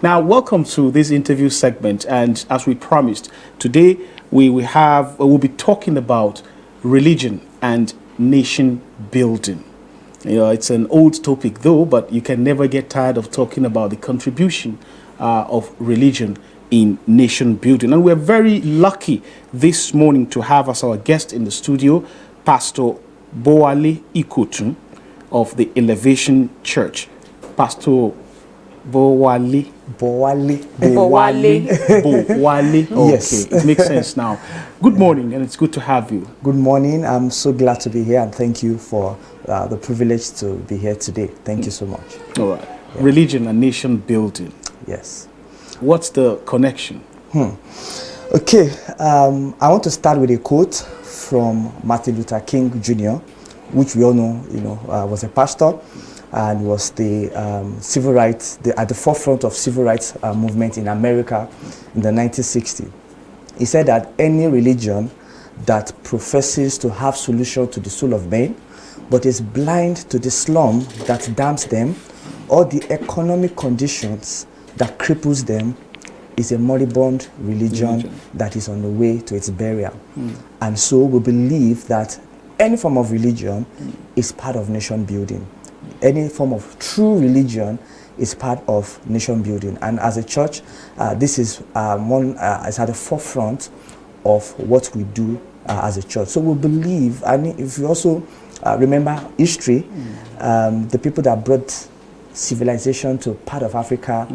Now, welcome to this interview segment. And as we promised, today we'll be talking about religion and nation building. You know, it's an old topic though, but you can never get tired of talking about the contribution of religion in nation building. And we're very lucky this morning to have as our guest in the studio, Pastor Bowale Ikotun of the Elevation Church. Pastor Bowale. Bowale. Okay, Yes. It makes sense now. Good morning, and it's good to have you. Good morning. I'm so glad to be here, and thank you for the privilege to be here today. Thank you so much. All right. Yeah. Religion and nation building. Yes. What's the connection? Okay. I want to start with a quote from Martin Luther King Jr., which we all know, was a pastor and was the civil rights, at the forefront of civil rights movement in America in the 1960s. He said that any religion that professes to have solution to the soul of man, but is blind to the slum that damns them, or the economic conditions that cripples them, is a moribund religion that is on the way to its burial. And so we believe that any form of religion is part of nation building. Any form of true religion is part of nation building. And as a church, this is is at the forefront of what we do as a church. So we believe, and if you also remember history, the people that brought civilization to part of Africa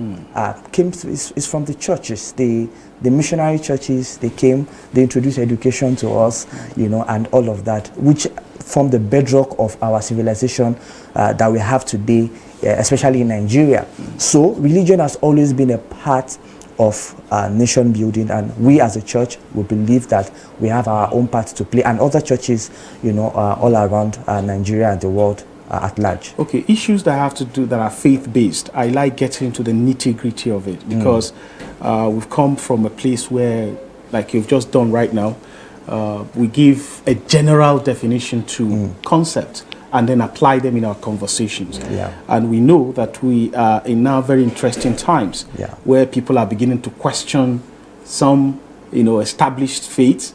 is from the churches. The missionary churches, they came, they introduced education to us, and all of that, which form the bedrock of our civilization that we have today, especially in Nigeria. So religion has always been a part of nation building, and we as a church, we believe that we have our own part to play, and other churches, all around Nigeria and the world at large. Okay, issues that have to do that are faith-based. I like getting into the nitty-gritty of it because we've come from a place where, like you've just done right now, we give a general definition to concepts and then apply them in our conversations. Yeah. And we know that we are in now very interesting times where people are beginning to question some, established faiths,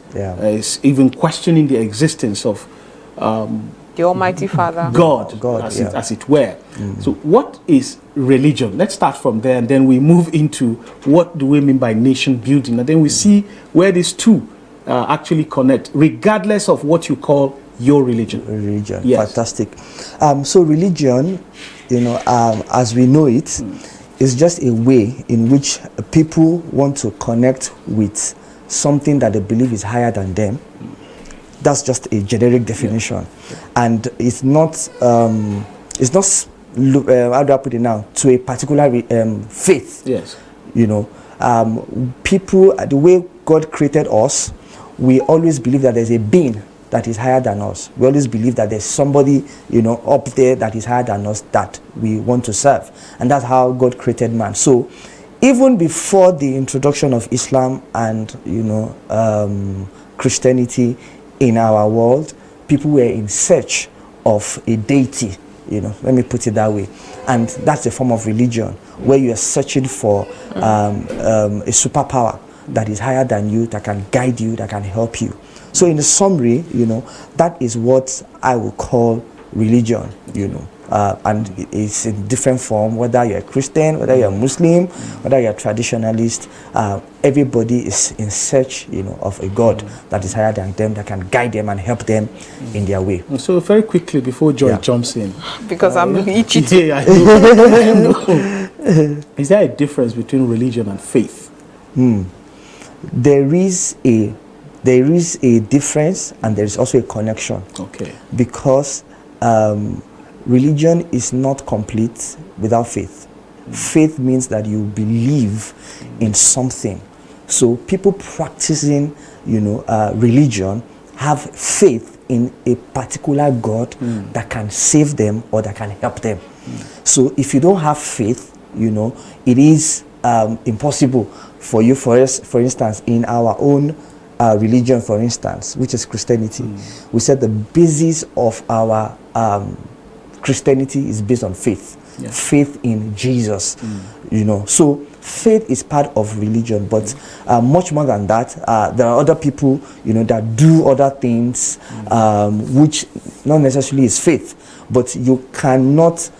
even questioning the existence of the Almighty Father. God as it were. So what is religion? Let's start from there, and then we move into what do we mean by nation building, and then we see where these two actually connect, regardless of what you call your religion. Yes. Fantastic. So religion, as we know it, is just a way in which people want to connect with something that they believe is higher than them. That's just a generic definition, and it's not how do I put it now, to a particular faith. Yes. People, the way God created us, we always believe that there's a being that is higher than us. We always believe that there's somebody, up there that is higher than us that we want to serve. And that's how God created man. So even before the introduction of Islam and, Christianity in our world, people were in search of a deity, let me put it that way. And that's a form of religion where you are searching for a superpower that is higher than you, that can guide you, that can help you. So in the summary, that is what I would call religion, and it's in different form, whether you're a Christian, whether you're a Muslim, whether you're a traditionalist, everybody is in search, of a God that is higher than them, that can guide them and help them in their way. So very quickly, before Joy jumps in. Because I'm itchy. Yeah, I know. Is there a difference between religion and faith? There is a difference, and there is also a connection. Okay. Because religion is not complete without faith. Faith means that you believe in something. So people practicing, religion have faith in a particular God that can save them or that can help them. So if you don't have faith, it is impossible for you, for instance, in our own religion, for instance, which is Christianity. We said the basis of our Christianity is based on faith. Faith in Jesus. So faith is part of religion, but much more than that, there are other people, that do other things, which not necessarily is faith, but you cannot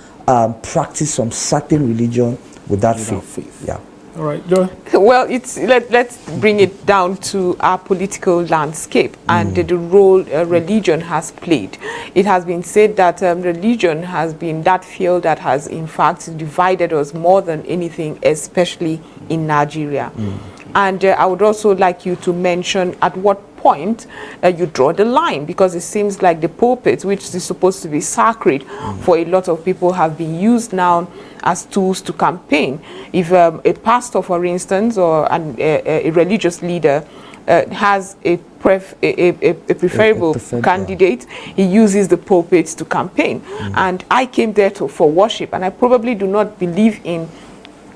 practice some certain religion without faith. Yeah. All right, Joy. Well, let's bring it down to our political landscape and the role religion has played. It has been said that religion has been that field that has in fact divided us more than anything, especially in Nigeria. And I would also like you to mention at what point you draw the line, because it seems like the pulpit, which is supposed to be sacred for a lot of people, have been used now as tools to campaign. If a pastor, for instance, or a religious leader has a preferable candidate, he uses the pulpit to campaign. And I came there for worship, and I probably do not believe in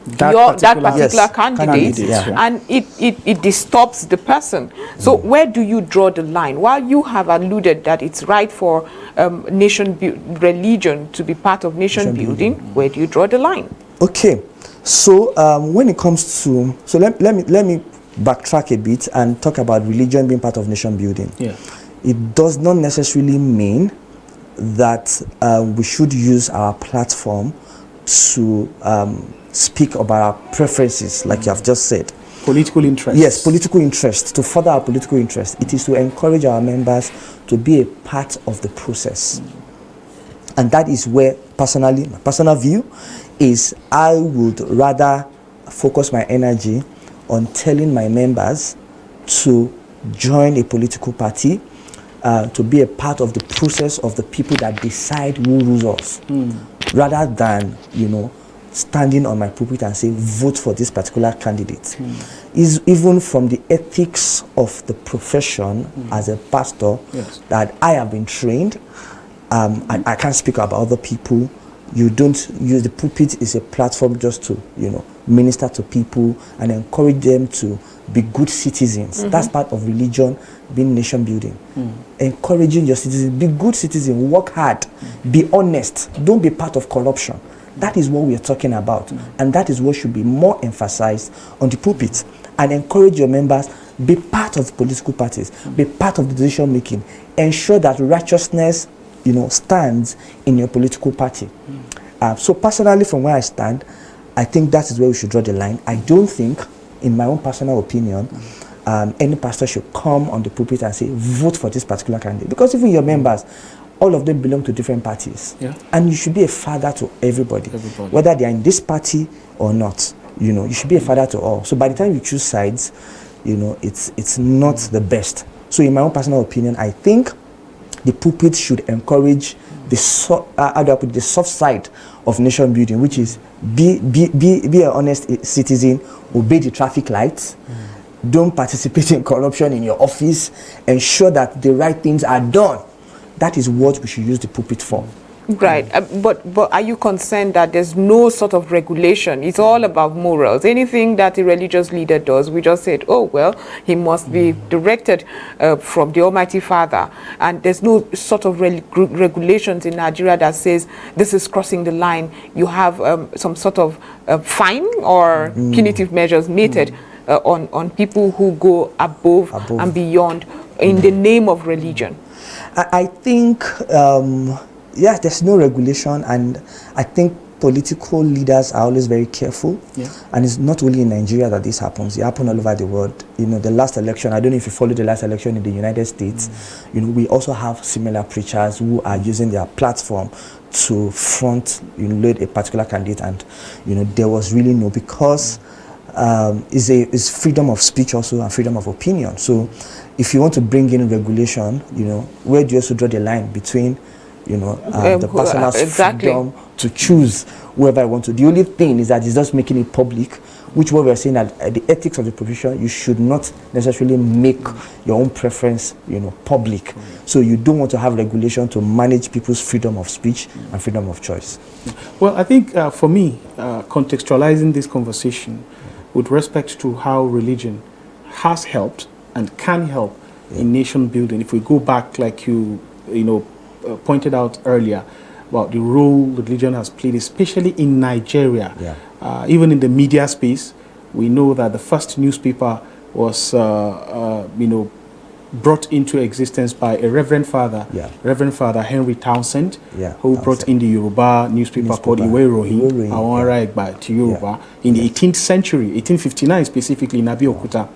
that particular candidate, and it disturbs the person. So where do you draw the line? While you have alluded that it's right for religion to be part of nation building, where do you draw the line? Okay, so when it comes to, so let me backtrack a bit and talk about religion being part of nation building. It does not necessarily mean that we should use our platform to speak about our preferences, like you have just said. Political interest. Yes, political interest, to further our political interest. It is to encourage our members to be a part of the process. And that is where, personally, my personal view is I would rather focus my energy on telling my members to join a political party, to be a part of the process of the people that decide who rules us, rather than, standing on my pulpit and say, vote for this particular candidate. Is even from the ethics of the profession as a pastor, that I have been trained. I can't speak about other people. You don't use the pulpit is a platform just to, minister to people and encourage them to be good citizens. That's part of religion, being nation building. Encouraging your citizens, be good citizens, work hard, be honest, don't be part of corruption. That is what we are talking about, and that is what should be more emphasized on the pulpit. And encourage your members, be part of political parties, be part of the decision making, ensure that righteousness, stands in your political party. So personally, from where I stand, I think that is where we should draw the line. I don't think, in my own personal opinion, any pastor should come on the pulpit and say, vote for this particular candidate, because even your members, all of them belong to different parties. And you should be a father to everybody, whether they are in this party or not. You should be a father to all. So by the time you choose sides, it's not the best. So in my own personal opinion, I think the pulpit should encourage the soft side of nation building, which is be an honest citizen, obey the traffic lights, don't participate in corruption in your office, ensure that the right things are done. That is what we should use the pulpit for. Right, but are you concerned that there's no sort of regulation? It's all about morals. Anything that a religious leader does, we just said, oh, well, he must be directed from the Almighty Father. And there's no sort of regulations in Nigeria that says this is crossing the line. You have some sort of fine or punitive measures meted on people who go above and beyond in the name of religion. I think... yes, there's no regulation, and I think political leaders are always very careful. And it's not only in Nigeria that this happens. It happens all over the world. The last election, I don't know if you followed the last election in the United States, we also have similar preachers who are using their platform to front load a particular candidate, and there was really no, because it's freedom of speech also and freedom of opinion. So if you want to bring in regulation, where do you also draw the line between the person's freedom to choose whoever I want to? The only thing is that it's just making it public, which what we're saying that the ethics of the profession, you should not necessarily make your own preference, public. So you don't want to have regulation to manage people's freedom of speech and freedom of choice. Well, I think for me, contextualizing this conversation with respect to how religion has helped and can help in nation building, if we go back, like you pointed out earlier, about the role religion has played, especially in Nigeria, even in the media space, We know that the first newspaper was, brought into existence by a Reverend Father, Reverend Father Henry Townsend, who brought in the Yoruba newspaper called Iwe Irohin, Awara Egba to Yoruba, in the 18th century, 1859 specifically, in Abeokuta.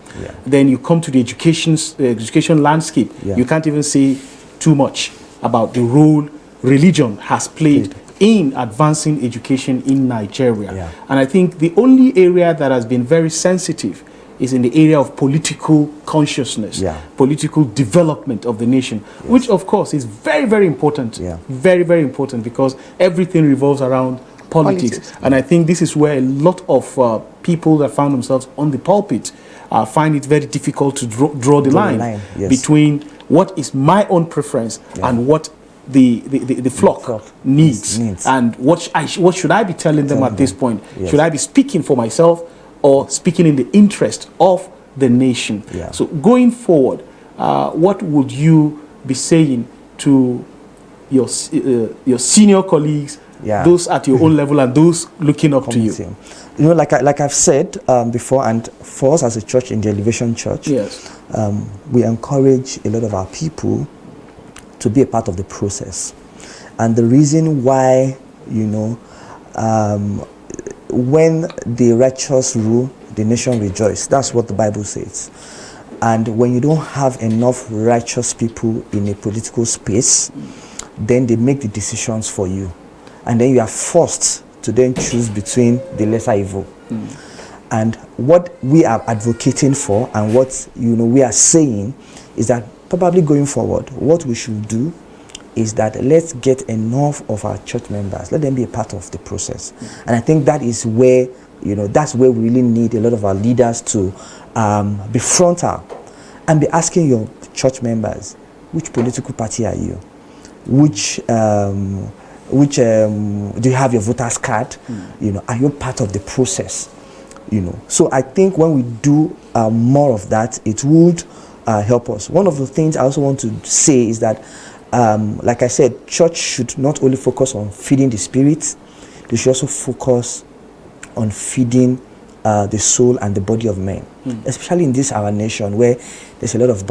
Then you come to the education landscape. You can't even say too much about the role religion has played in advancing education in Nigeria. And I think the only area that has been very sensitive is in the area of political consciousness, political development of the nation, which of course is very, very important, very, very important, because everything revolves around politics. And I think this is where a lot of people that found themselves on the pulpit find it very difficult to draw the line between what is my own preference and what the flock needs. And what should I be telling them at this point? Should I be speaking for myself or speaking in the interest of the nation? So going forward, what would you be saying to your senior colleagues, those at your own level and those looking up to you? You know, like I've said before, and for us as a church in the Elevation Church, we encourage a lot of our people to be a part of the process. And the reason why, you know, when the righteous rule, the nation rejoice. That's what the Bible says. And when you don't have enough righteous people in a political space, then they make the decisions for you. And then you are forced to then choose between the lesser evil. And what we are advocating for and what, you know, we are saying is that probably going forward, what we should do is that let's get enough of our church members, let them be a part of the process. And I think that is where, you know, that's where we really need a lot of our leaders to be frontal and be asking your church members, which political party are you? Which do you have your voter's card? You know, are you part of the process? You know, so I think when we do more of that, it would help us. One of the things I also want to say is that, like I said, church should not only focus on feeding the spirit, they should also focus on feeding the soul and the body of men, especially in this our nation where there's a lot of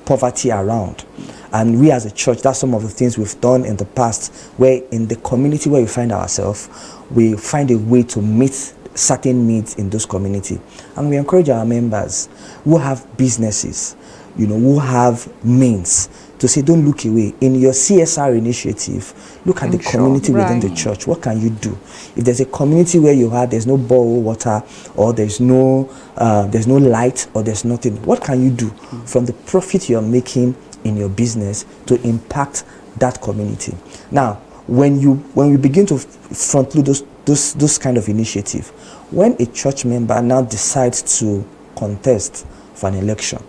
poverty around. And we as a church, that's some of the things we've done in the past, where in the community where we find ourselves, we find a way to meet certain needs in those community. And we encourage our members who have businesses, you know, who have means, to say, don't look away. In your CSR initiative, look at the community within the church. What can you do? If there's a community where you are, there's no boil water, or there's no light, or there's nothing, what can you do from the profit you're making in your business to impact that community? Now, when we begin to front load those kind of initiative, when a church member now decides to contest for an election,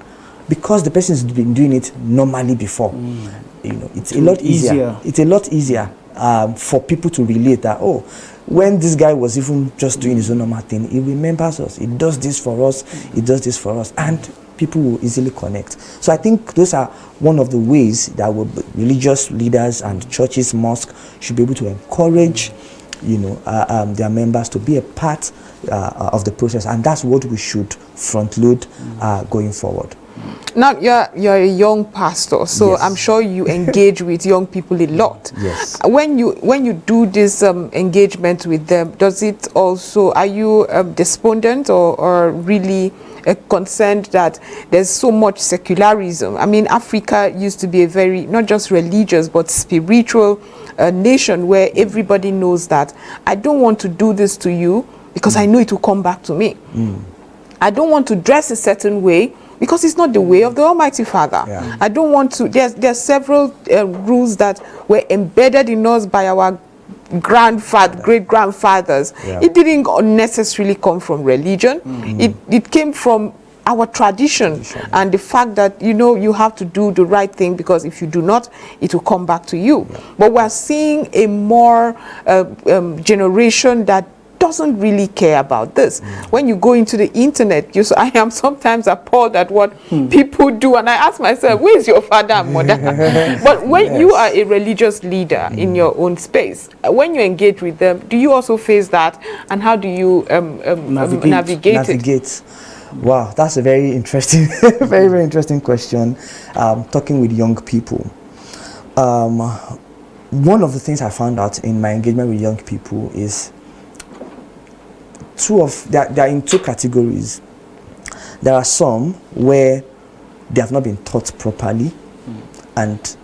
because the person has been doing it normally before, you know, it's a lot easier. It's a lot easier for people to relate that, oh, when this guy was even just doing his own normal thing, he remembers us, he does this for us, he does this for us, and people will easily connect. So I think those are one of the ways that religious leaders and churches, mosques should be able to encourage, you know, their members to be a part of the process, and that's what we should front load going forward. Now, you're a young pastor, so I'm sure you engage with young people a lot. When you do this engagement with them, does it also, are you despondent or really concerned that there's so much secularism? I mean, Africa used to be a very, not just religious, but spiritual nation where everybody knows that I don't want to do this to you because I know it will come back to me. I don't want to dress a certain way because it's not the way of the Almighty Father. I don't want to, there's several rules that were embedded in us by our great-grandfathers. It didn't necessarily come from religion. It came from our tradition and the fact that, you know, you have to do the right thing, because if you do not, it will come back to you. But we're seeing a more generation that doesn't really care about this. When you go into the internet, I am sometimes appalled at what people do, and I ask myself, where's your father and mother? But when you are a religious leader in your own space, when you engage with them, do you also face that, and how do you navigate it? Wow, that's a very interesting, very interesting question. Talking with young people, one of the things I found out in my engagement with young people is they are in two categories. There are some where they have not been taught properly, and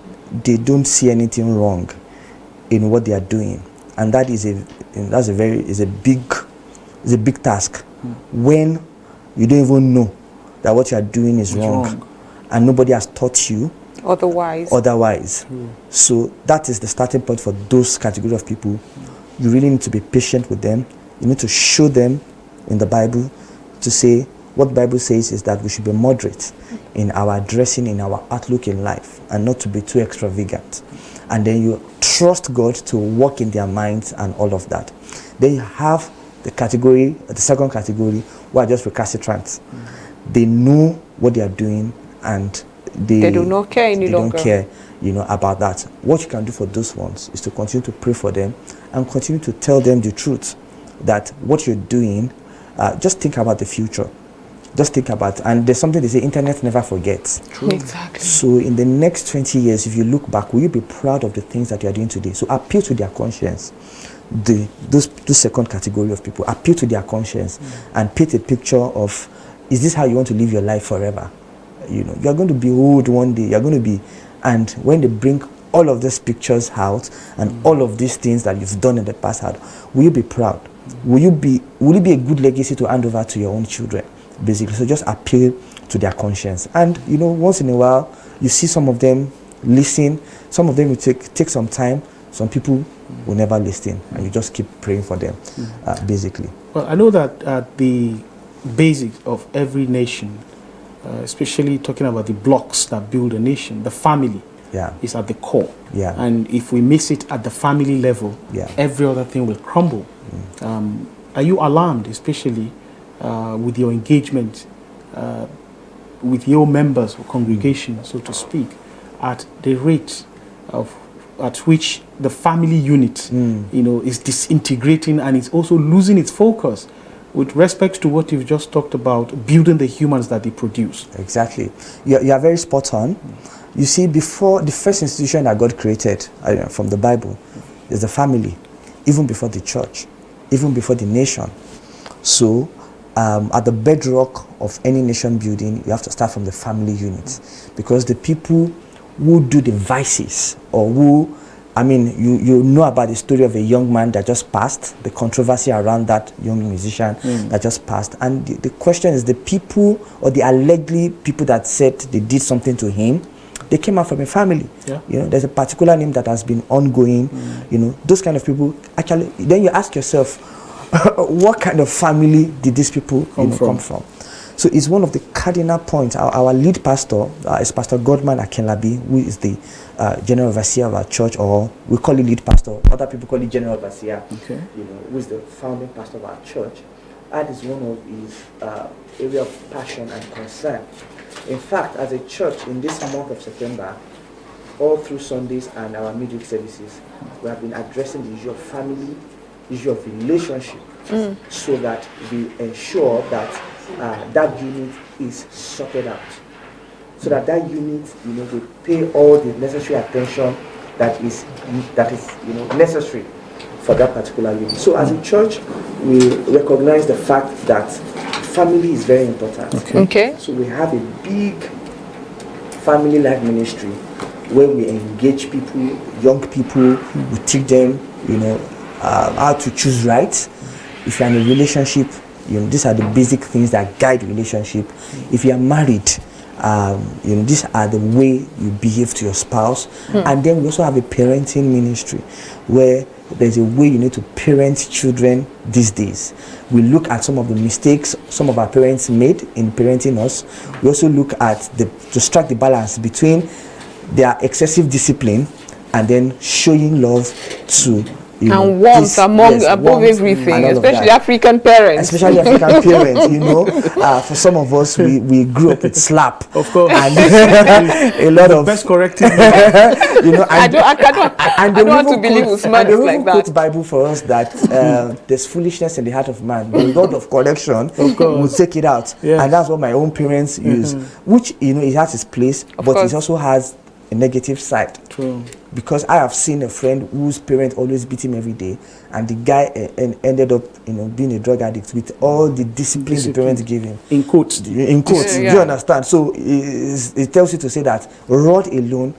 they don't see anything wrong in what they are doing, and that is a big task when you don't even know that what you are doing is wrong, and nobody has taught you otherwise. So that is the starting point for those category of people. You really need to be patient with them. You need to show them in the Bible to say what the Bible says is that we should be moderate in our addressing, in our outlook in life, and not to be too extravagant. And then you trust God to work in their minds and all of that. Then you have the second category, who are just recalcitrants. They know what they are doing, and they do not care any longer. Don't care, about that. What you can do for those ones is to continue to pray for them and continue to tell them the truth, that what you're doing, just think about the future. Just think about, and there's something they say, internet never forgets. True. Exactly. So in the next 20 years, if you look back, will you be proud of the things that you are doing today? So appeal to their conscience. Those second category of people, appeal to their conscience and paint a picture of, is this how you want to live your life forever? You're going to be old one day, you're going to be, and when they bring all of these pictures out and all of these things that you've done in the past out, will you be proud? Will it be a good legacy to hand over to your own children, basically? So just appeal to their conscience. And once in a while you see some of them listen, some of them will take some time, some people will never listen, and you just keep praying for them, basically. Well, I know that the basics of every nation, especially talking about the blocks that build a nation, the family is at the core. And if we miss it at the family level, every other thing will crumble. Are you alarmed, especially with your engagement with your members or congregation, so to speak, at the rate at which the family unit is disintegrating, and it's also losing its focus with respect to what you've just talked about, building the humans that they produce? Exactly. You are very spot on. You see, before the first institution that God created from the Bible is the family, even before the church, even before the nation. So at the bedrock of any nation building, you have to start from the family unit, because the people who do the vices, or who, you know about the story of a young man that just passed, the controversy around that young musician that just passed. And the question is, the people, or the allegedly people that said they did something to him, they came out from a family. There's a particular name that has been ongoing. Those kind of people, actually, then you ask yourself, what kind of family did these people come from? So it's one of the cardinal points. Our lead pastor is Pastor Godman Akinlabi, who is the general overseer of our church, or we call it lead pastor. Other people call it general overseer. Okay. Who is the founding pastor of our church. That is one of his area of passion and concern. In fact, as a church, in this month of September, all through Sundays and our midweek services, we have been addressing the issue of family, issue of relationship, so that we ensure that that unit is sorted out, so that unit, they pay all the necessary attention that is necessary for that particular unit. So as a church, we recognize the fact that family is very important. Okay. So we have a big family life ministry where we engage people, young people, we teach them, how to choose right. If you're in a relationship, these are the basic things that guide relationship. If you are married, these are the way you behave to your spouse. And then we also have a parenting ministry where there's a way you need to parent children these days. We look at some of the mistakes some of our parents made in parenting us. We also look at to strike the balance between their excessive discipline and then showing love to You know, and warmth this- among yes, above warmth everything, and all of especially that. African parents. Especially African parents, you know. For some of us, we grew up with slap. Of course. And a lot The of best corrective. you know, I don't want to even believe quote- with smart and they like even that. quote Bible for us that there's foolishness in the heart of man. The God of correction course. will take it out. Yes. And that's what my own parents use, which, you know, it has its place, but course. it also has a negative side. True. Because I have seen a friend whose parents always beat him every day, and the guy ended up, you know, being a drug addict with all the discipline the parents gave him. In quotes. In quotes, Yeah. do you understand? So it tells you to say that rod alone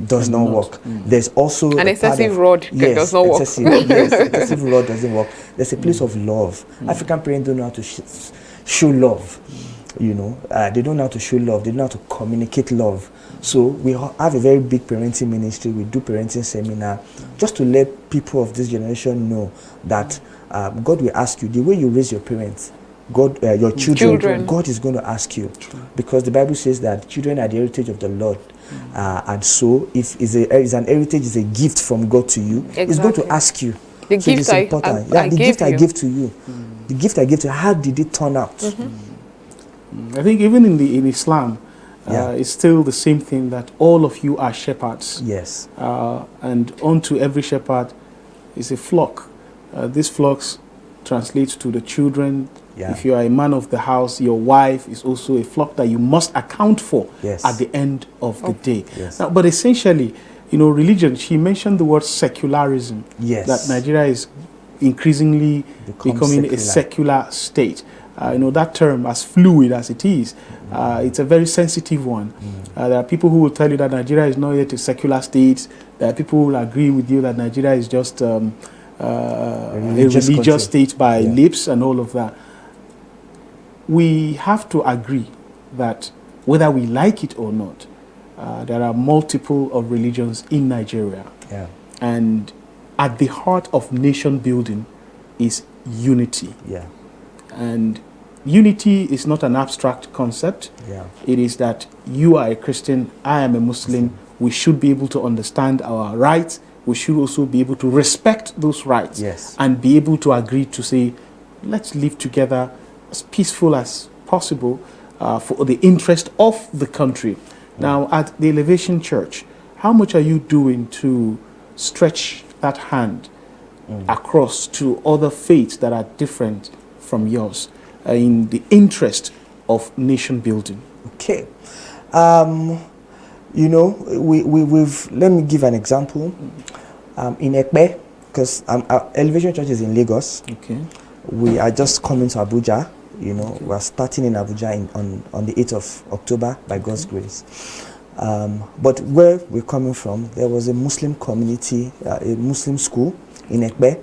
does not work. There's also An a part excessive of- rod does not work. excessive rod doesn't work. There's a place of love. African parents don't know how to show love. You know, they don't know how to show love. They don't know how to communicate love. So we have a very big parenting ministry. We do parenting seminar just to let people of this generation know that God will ask you the way you raise your parents. God, your children, God is going to ask you. Because the Bible says that children are the heritage of the Lord. And so if is an heritage, is a gift from God to you, He's going to ask you. The So it gift is I important. gave the gift I you. give to you. The gift I give to you, how did it turn out? I think even in Islam, Yeah. it's still the same thing that all of you are shepherds. Yes. And unto every shepherd is a flock. These flocks translates to the children. Yeah. If you are a man of the house, your wife is also a flock that you must account for Yes. at the end of the day. Yes. Now, but essentially, you know, religion, she mentioned the word secularism. Yes. That Nigeria is increasingly becoming a secular state. You know, that term, as fluid as it is, it's a very sensitive one. There are people who will tell you that Nigeria is not yet a secular state. There are people who will agree with you that Nigeria is just a religious state by lips and all of that. We have to agree that whether we like it or not, there are multiple of religions in Nigeria. Yeah. And at the heart of nation building is unity. Yeah. And unity is not an abstract concept. Yeah. It is that you are a Christian, I am a Muslim. We should be able to understand our rights. We should also be able to respect those rights. Yes. And be able to agree to say, let's live together as peaceful as possible for the interest of the country. Now, at the Elevation Church, how much are you doing to stretch that hand across to other faiths that are different from yours in the interest of nation building? Okay. You know, we've, let me give an example. In Ekpe, because our Elevation Church is in Lagos. Okay. We are just coming to Abuja. You know, we are starting in Abuja on the 8th of October by God's grace. But where we're coming from, there was a Muslim community, a Muslim school in Ekpe.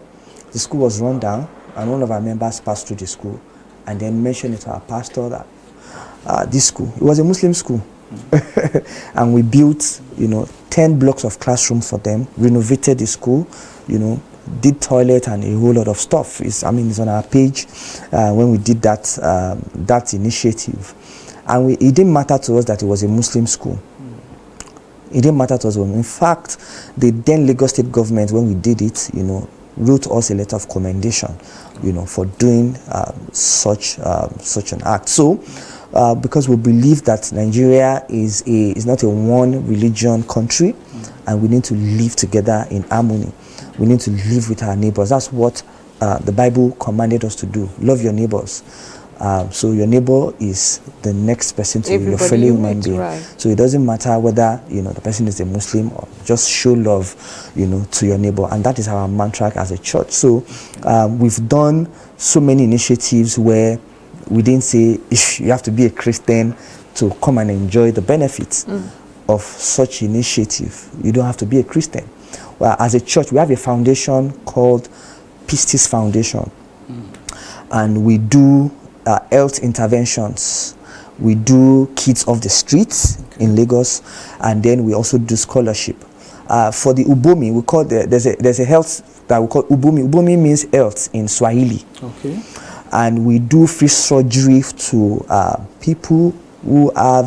The school was run down, and one of our members passed through the school and then mentioned it to our pastor that this school, it was a Muslim school. And we built, you know, 10 blocks of classrooms for them, renovated the school, you know, did toilet and a whole lot of stuff. It's on our page when we did that initiative. And it didn't matter to us that it was a Muslim school. It didn't matter to us. In fact, the then Lagos State government, when we did it, you know, wrote us a letter of commendation, you know, for doing such an act. So, because we believe that Nigeria is not a one religion country, and we need to live together in harmony. We need to live with our neighbors. That's what the Bible commanded us to do. Love your neighbors. So your neighbor is the next person to your fellow human being. Right. So it doesn't matter whether, you know, the person is a Muslim or just show love, you know, to your neighbor. And that is our mantra as a church. So we've done so many initiatives where we didn't say if you have to be a Christian to come and enjoy the benefits of such initiative. You don't have to be a Christian. Well, as a church, we have a foundation called Pistis Foundation. And we do health interventions. We do kids off the streets in Lagos, and then we also do scholarship. For the Ubomi, we call there's a health that we call Ubomi. Ubomi means health in Swahili. Okay. And we do free surgery to people who have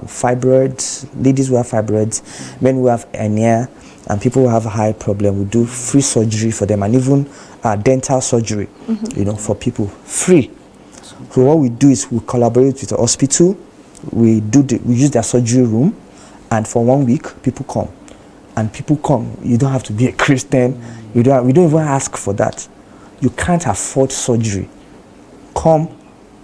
fibroids, ladies who have fibroids, men who have hernia, and people who have a high problem, we do free surgery for them, and even dental surgery, you know, for people, free. So what we do is we collaborate with the hospital, we use their surgery room, and for 1 week, people come. And people come, you don't have to be a Christian, we don't even ask for that. You can't afford surgery. Come,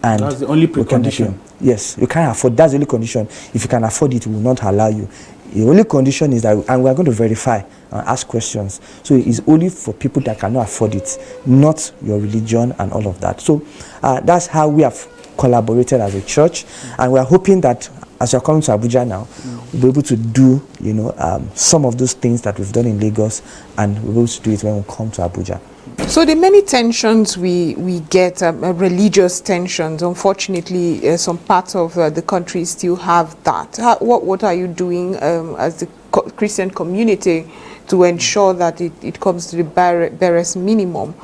and that's the only precondition. Yes, you can't afford, that's the only condition. If you can afford it, we will not allow you. The only condition is that, and we are going to verify and ask questions. So it's only for people that cannot afford it, not your religion and all of that. So that's how we have collaborated as a church, and we are hoping that as you're coming to Abuja now, we'll be able to do, you know, some of those things that we've done in Lagos, and we'll be able to do it when we come to Abuja. So the many tensions we get, religious tensions, unfortunately, some parts of the country still have that. What are you doing as the Christian community to ensure that it comes to the barest minimum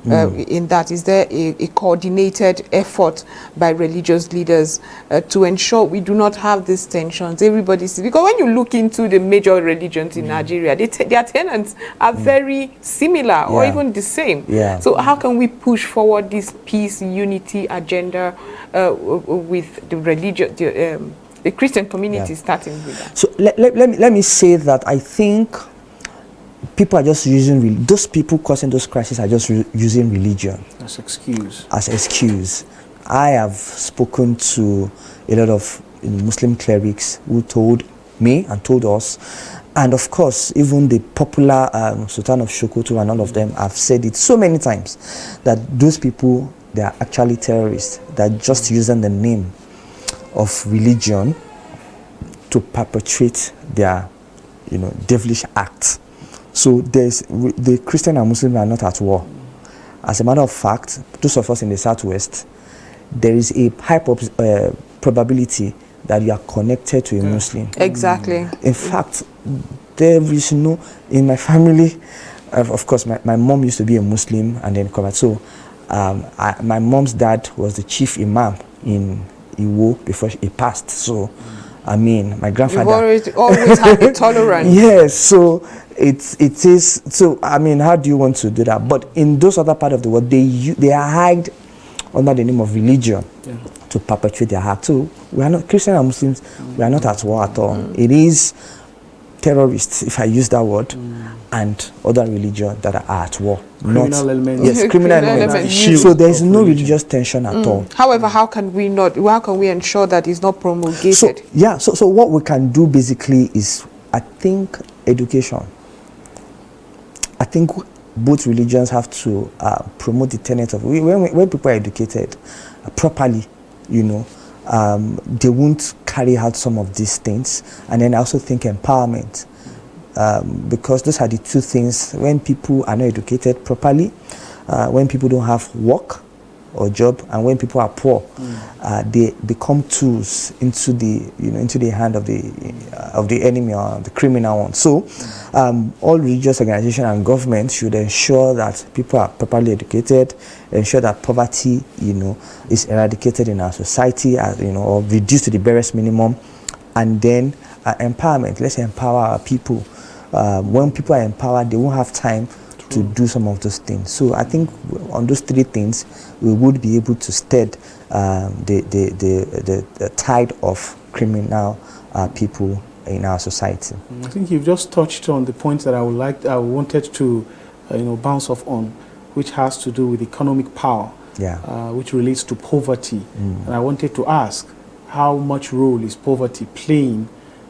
in that? Is there a coordinated effort by religious leaders to ensure we do not have these tensions? Because when you look into the major religions in Nigeria, their tenets are very similar or even the same. So how can we push forward this peace, unity agenda with the religion, the Christian community starting with that? So let me say that I think people are just using, those people causing those crises are just using religion as excuse. As excuse. I have spoken to a lot of Muslim clerics who told me and told us, and of course even the popular Sultan of Sokoto and all of them have said it so many times, that those people, they are actually terrorists. They're just using the name of religion to perpetrate their, you know, devilish acts. So the Christian and Muslim are not at war. As a matter of fact, those of us in the Southwest, there is a high probability that you are connected to a Muslim. Exactly. In fact, there is no, in my family, of course, my mom used to be a Muslim and then converted. So my mom's dad was the chief imam in Iwo before he passed. So, I mean, my grandfather... You've always had the tolerance. Yes, so it is, so I mean, how do you want to do that? But in those other parts of the world, they are hide under the name of religion to perpetrate their act. So we are not, Christians and Muslims, we are not at war at all. It is terrorists, if I use that word, and other religions that are at war. Criminal elements. Yes, criminal elements. So there is no religious tension at all. However, how can we ensure that it's not promulgated? So what we can do basically is, I think, education. I think both religions have to promote the tenets of, when people are educated properly, you know, they won't carry out some of these things. And then I also think empowerment, because those are the two things. When people are not educated properly, when people don't have work or job, and when people are poor, they become tools into the hand of the enemy or the criminal one. So all religious organizations and government should ensure that people are properly educated, ensure that poverty, you know, is eradicated in our society, you know, or reduced to the barest minimum, and then empowerment. Let's empower our people. When people are empowered, they won't have time to do some of those things. So I think on those three things, we would be able to stead the tide of criminal people in our society. I think you've just touched on the points that I wanted to bounce off on, which has to do with economic power, which relates to poverty. And I wanted to ask, how much role is poverty playing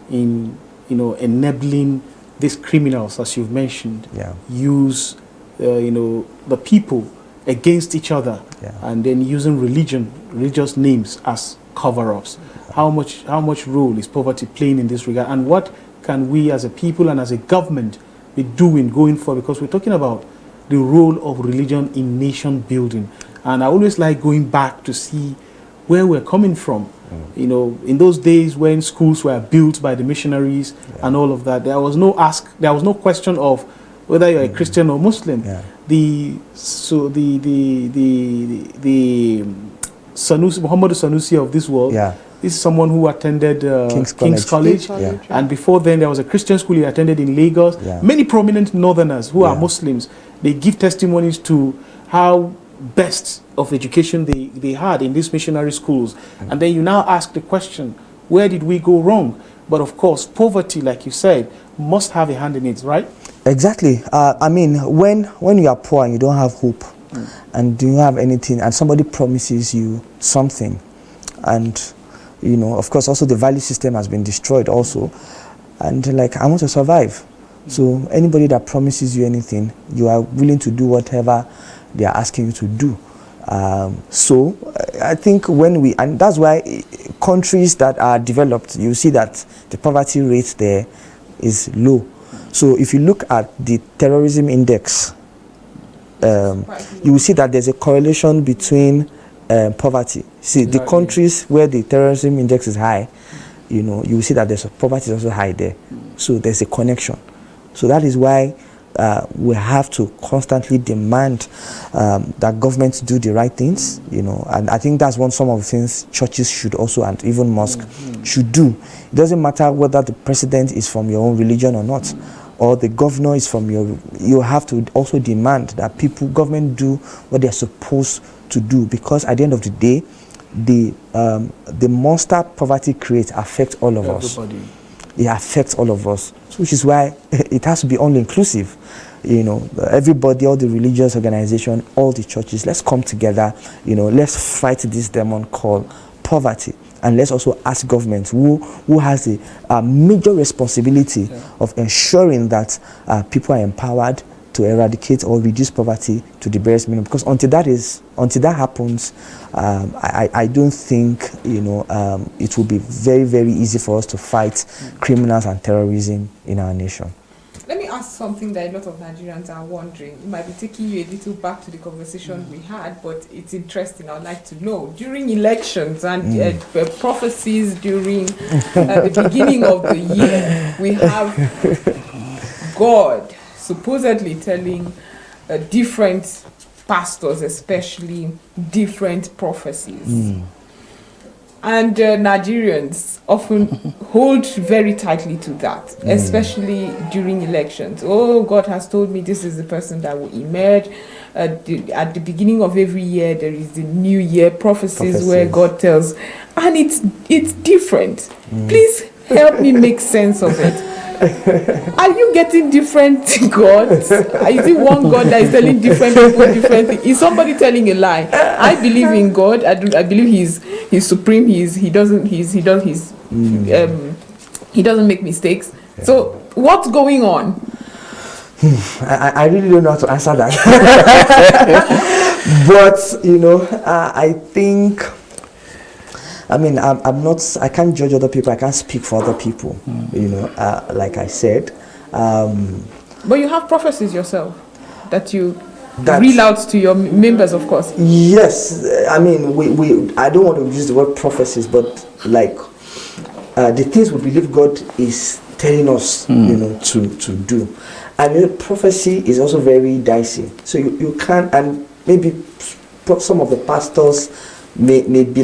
in enabling these criminals, as you've mentioned, use the people against each other, and then using religious names as cover-ups? How much role is poverty playing in this regard, and what can we as a people and as a government be doing going forward? Because we're talking about the role of religion in nation building, and I always like going back to see where we're coming from. In those days when schools were built by the missionaries and all of that, there was no question of whether you're a Christian or Muslim. The Sanusi, Muhammad Sanusi of this world, This is someone who attended King's College. Yeah. And before then, there was a Christian school he attended in Lagos. Yeah. Many prominent northerners who are Muslims, they give testimonies to how best of education they had in these missionary schools. And then you now ask the question, where did we go wrong? But of course, poverty, like you said, must have a hand in it, right? Exactly. I mean, when you are poor and you don't have hope, and do you have anything, and somebody promises you something, and you know, of course, also the value system has been destroyed also, and like, I want to survive. So anybody that promises you anything, you are willing to do whatever they are asking you to do. So I think and that's why countries that are developed, you see that the poverty rate there is low. So if you look at the terrorism index, you will see that there's a correlation between poverty. See, the countries where the terrorism index is high, you know, you will see that there's poverty is also high there. So there's a connection. So that is why we have to constantly demand that governments do the right things, you know, and I think that's some of the things churches should also, and even mosques should do. It doesn't matter whether the president is from your own religion or not, or the governor is from you have to also demand that government do what they're supposed to do, because at the end of the day, the monster poverty creates affects all of us. It affects all of us, which is why it has to be all inclusive. You know, everybody, all the religious organization, all the churches, let's come together, you know, let's fight this demon called poverty. And let's also ask government who has a major responsibility of ensuring that people are empowered to eradicate or reduce poverty to the barest minimum. Because until that happens, I don't think, you know, it will be very, very easy for us to fight criminals and terrorism in our nation. Let me ask something that a lot of Nigerians are wondering. It might be taking you a little back to the conversation we had, but it's interesting. I'd like to know. During elections and prophecies during the beginning of the year, we have God supposedly telling different pastors, especially different prophecies. And Nigerians often hold very tightly to that, especially during elections. Oh, God has told me this is the person that will emerge. At the beginning of every year, there is the New Year prophecies where God tells, and it's different. Please help me make sense of it. Are you getting different gods? Is it one God that is telling different people different things? Is somebody telling a lie? I believe in God. I believe He's supreme. He doesn't make mistakes. So what's going on? I really don't know how to answer that. But you know, I think, I mean, I can't judge other people. I can't speak for other people, you know, like I said. But you have prophecies yourself that you reel out to your members, of course. Yes. I mean, I don't want to use the word prophecies, but like the things we believe God is telling us, you know, to do. And you know, prophecy is also very dicey. So you can't, and maybe some of the pastors may be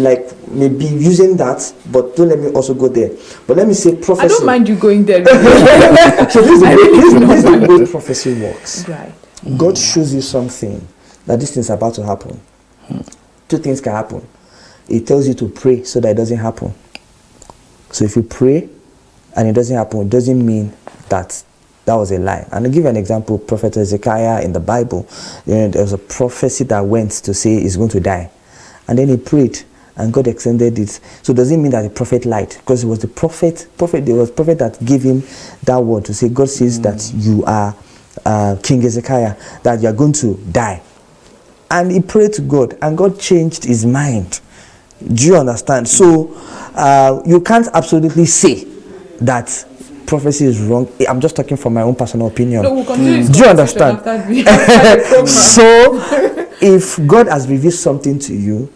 using that, but don't let me also go there. But let me say prophecy. I don't mind you going there. So this is the way prophecy works. Right. God shows you something that this thing is about to happen. Two things can happen. It tells you to pray so that it doesn't happen. So if you pray and it doesn't happen, it doesn't mean that was a lie. And I'll give you an example. Prophet Ezekiel in the Bible, you know, there was a prophecy that went to say he's going to die. And then he prayed, and God extended it. So does it mean that the prophet lied? Because it was the prophet that gave him that word to say, God says that you are King Ezekiel, that you are going to die. And he prayed to God, and God changed his mind. Do you understand? So you can't absolutely say that prophecy is wrong. I'm just talking from my own personal opinion. No, we'll continue this. Do you understand? So if God has revealed something to you,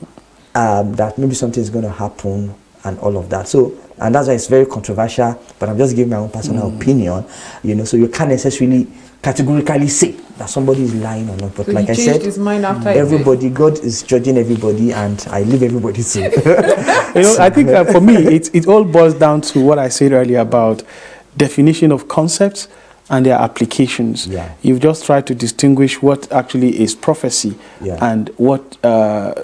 that maybe something is going to happen and all of that. So, and that's why it's very controversial, but I'm just giving my own personal opinion, you know, so you can't necessarily categorically say that somebody is lying or not. But So like I said, his mind after everybody, God is judging everybody, and I leave everybody to. I think for me, it all boils down to what I said earlier about definition of concepts and their applications. Yeah. You've just tried to distinguish what actually is prophecy and what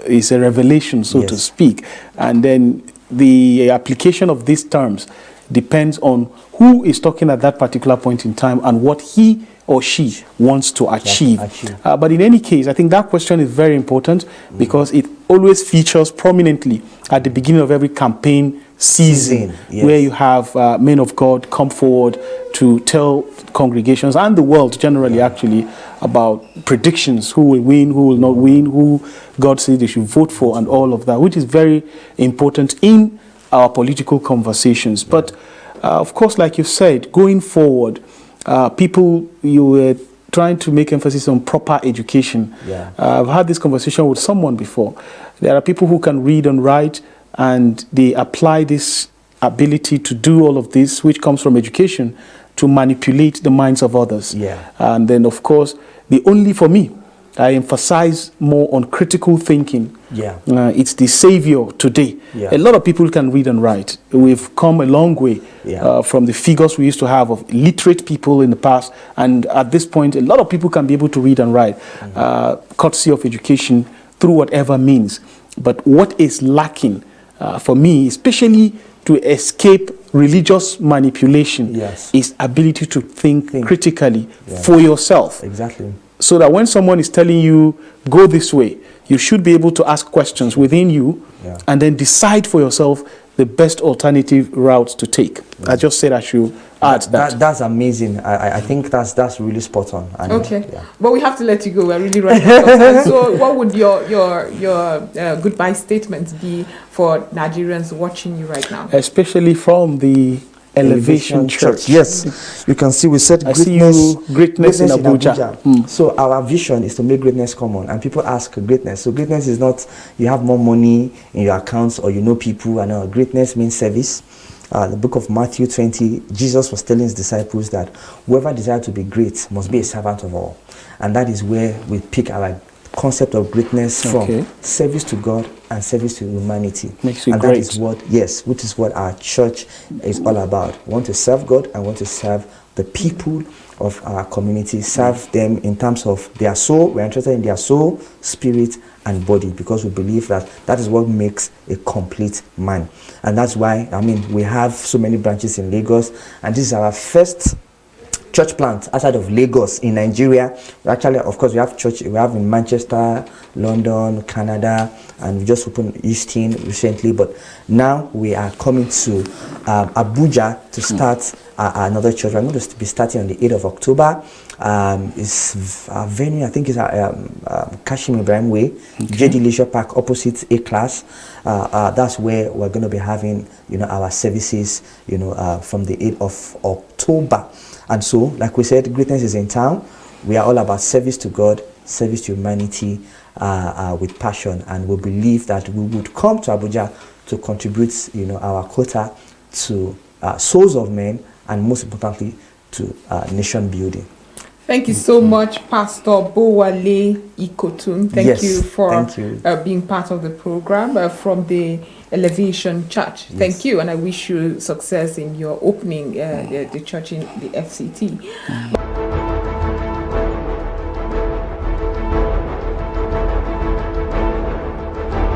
is a revelation, so to speak. And then the application of these terms depends on who is talking at that particular point in time and what he or she wants to achieve. But in any case, I think that question is very important because it always features prominently at the beginning of every campaign season, where you have men of God come forward to tell congregations and the world generally actually about predictions, who will win, who will not win, who God says they should vote for, and all of that, which is very important in our political conversations. But of course, like you said, going forward, people, you were trying to make emphasis on proper education. I've had this conversation with someone before. There are people who can read and write, and they apply this ability to do all of this, which comes from education, to manipulate the minds of others. And then, of course, for me, I emphasize more on critical thinking. It's the savior today. A lot of people can read and write. We've come a long way from the figures we used to have of literate people in the past. And at this point, a lot of people can be able to read and write, courtesy of education through whatever means. But what is lacking for me, especially to escape religious manipulation, is ability to think critically for yourself. So that when someone is telling you, go this way, you should be able to ask questions within you and then decide for yourself the best alternative route to take. I just said I should add that. That's amazing. I think that's really spot on. And but we have to let you go. We're really running out of time. So what would your goodbye statements be for Nigerians watching you right now? Especially from the Elevation Church. Yes, you can see we said greatness in Abuja. So our vision is to make greatness common, and people ask greatness. So greatness is not you have more money in your accounts or you know people. And greatness means service. The book of Matthew 20, Jesus was telling his disciples that whoever desires to be great must be a servant of all, and that is where we pick our concept of greatness from: service to God and service to humanity. Makes you and great. That is what, which is what our church is all about. We want to serve God and want to serve the people of our community, serve them in terms of their soul. We're interested in their soul, spirit, and body, because we believe that that is what makes a complete man. And that's why, we have so many branches in Lagos, and this is our first church plant outside of Lagos in Nigeria. Actually, of course, we have in Manchester, London, Canada, and we just opened Houston recently. But now we are coming to Abuja to start another church. We're going to be starting on the 8th of October. It's a venue, I think it's Kashim Ibrahim Way, JD Leisure Park, opposite A-Class. That's where we're going to be having, our services, from the 8th of October. And so, like we said, greatness is in town. We are all about service to God, service to humanity, with passion. And we believe that we would come to Abuja to contribute, our quota to souls of men, and most importantly, to nation building. Thank you so much, Pastor Bowale Ikotun. Thank you for being part of the program from the Elevation Church. Thank you, and I wish you success in your opening the church in the FCT.